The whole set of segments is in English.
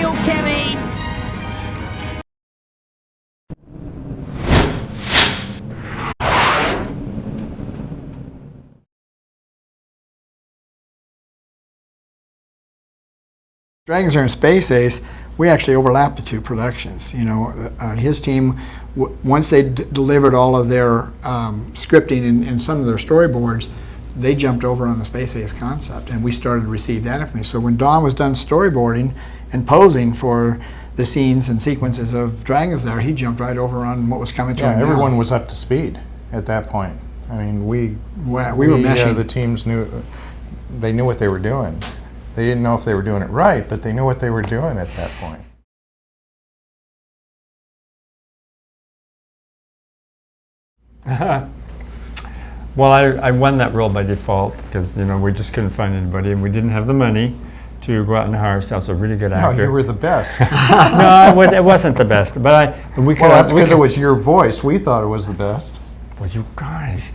you, Kimmy! Dragons Lair and Space Ace, we actually overlapped the two productions. You know, his team, once they delivered all of their scripting and some of their storyboards, they jumped over on the Space Ace concept, and we started to receive that information. So when Don was done storyboarding and posing for the scenes and sequences of Dragons Lair, he jumped right over on what was coming to him. Yeah, everyone was up to speed at that point. I mean, we were meshing. The teams knew what they were doing. They didn't know if they were doing it right, but they knew what they were doing at that point. Well, I won that role by default because, you know, we just couldn't find anybody, and we didn't have the money to go out and hire ourselves a really good actor. No, you were the best. No, it wasn't the best, but we could. Well, that's because it was your voice. We thought it was the best. Well, you guys.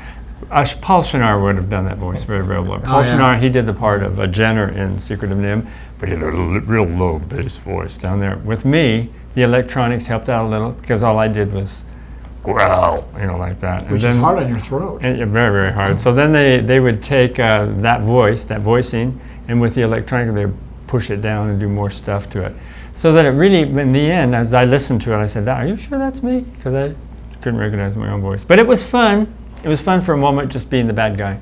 Paul Shinar would have done that voice very, very well. Paul yeah. Shinar, he did the part of a Jenner in Secret of Nim, but he had a real low bass voice down there. With me, the electronics helped out a little because all I did was growl, you know, like that. Which is hard on your throat. Very, very hard. So then they would take that voicing, and with the electronic, they would push it down and do more stuff to it. So that it really, in the end, as I listened to it, I said, "Are you sure that's me?" Because I couldn't recognize my own voice. But it was fun. It was fun for a moment just being the bad guy.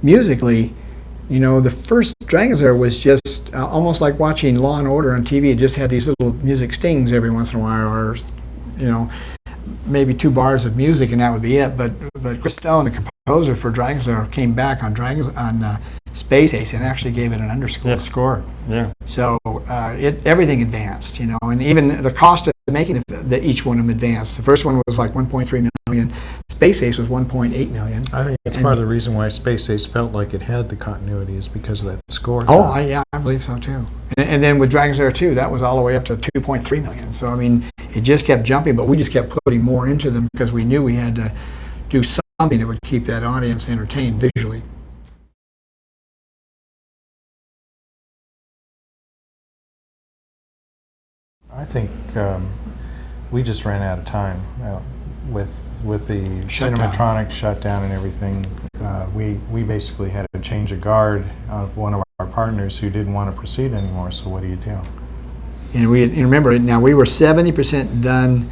Musically, you know, the first Dragons Lair was just almost like watching Law and Order on TV. It just had these little music stings every once in a while, or, you know, maybe 2 bars of music, and that would be it. But Chris Stone, the composer for Dragons Lair, came back on Space Ace and actually gave it an underscore. Yeah, score. Yeah. So everything advanced, you know, and even the cost of making each one of them advanced. The first one was like 1.3 million. Space Ace was 1.8 million. I think that's part of the reason why Space Ace felt like it had the continuity is because of that score. Oh, yeah, I believe so too. And then with Dragons Lair 2, that was all the way up to 2.3 million. So I mean, it just kept jumping, but we just kept putting more into them because we knew we had to do something that would keep that audience entertained visually. I think we just ran out of time with the cinematronic shutdown and everything. We basically had to change a guard of one of our partners who didn't want to proceed anymore. So what do you do? And remember, now we were 70% done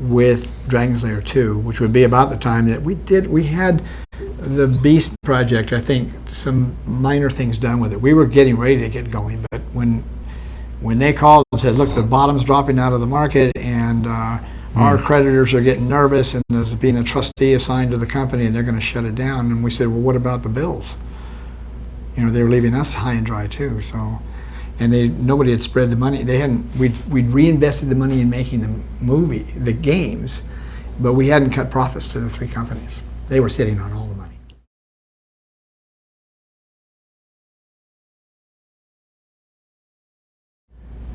with Dragons Lair 2, which would be about the time that we had the Beast project. I think some minor things done with it. We were getting ready to get going, but when they called and said, look, the bottom's dropping out of the market, and our creditors are getting nervous, and there's being a trustee assigned to the company, and they're going to shut it down. And we said, well, what about the bills? You know, they were leaving us high and dry too. So, and nobody had spread the money. They hadn't. We'd reinvested the money in making the games, but we hadn't cut profits to the 3 companies. They were sitting on all the money.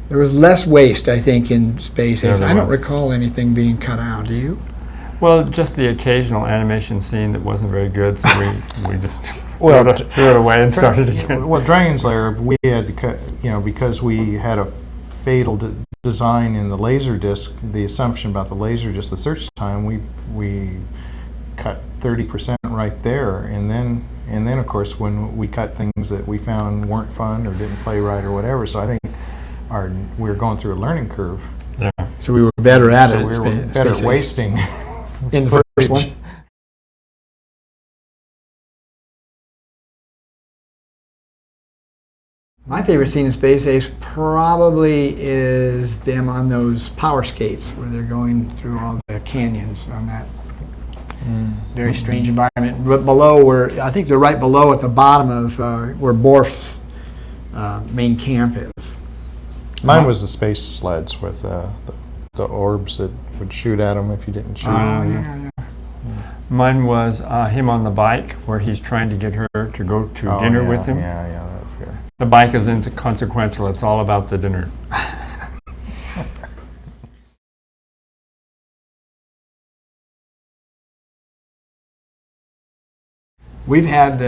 There was less waste, I think, in Space Ace. I don't recall anything being cut out. Do you? Well, just the occasional animation scene that wasn't very good, so we just threw it away and started again. Well, Dragons Lair, we had to cut, you know, because we had a fatal design in the laser disc. The assumption about the laser disc, the search time, we cut 30% right there, and then of course when we cut things that we found weren't fun or didn't play right or whatever. So I think we were going through a learning curve. Yeah. So we were better at it. So we were better at wasting in the first one. My favorite scene in Space Ace probably is them on those power skates where they're going through all the canyons on that very strange environment. But below, I think they're right below at the bottom of where Borf's main camp is. Mine was the space sleds with the orbs that would shoot at them if you didn't shoot them. Yeah. Mine was him on the bike where he's trying to get her to go to dinner with him. Yeah, that's good. The bike is inconsequential. It's all about the dinner. we've had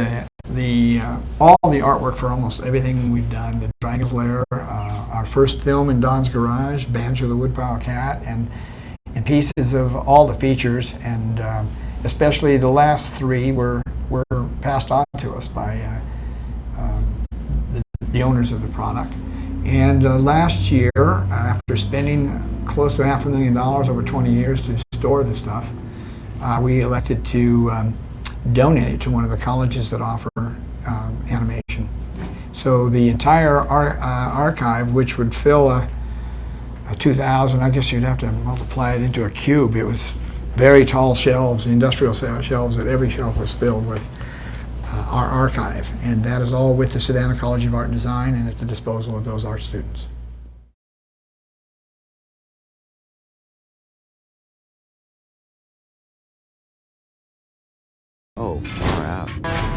all the artwork for almost everything we've done. The Dragon's Lair, our first film in Don's Garage, Banjo the Woodpile Cat, and pieces of all the features, and especially the last three were passed on to us by the owners of the product. And last year, after spending close to $500,000 over 20 years to store the stuff, we elected to donate it to one of the colleges that offer animation. So the entire archive, which would fill a 2,000, I guess you'd have to multiply it into a cube. It was very tall shelves, industrial shelves, that every shelf was filled with our archive. And that is all with the Savannah College of Art and Design and at the disposal of those art students. Oh, far out.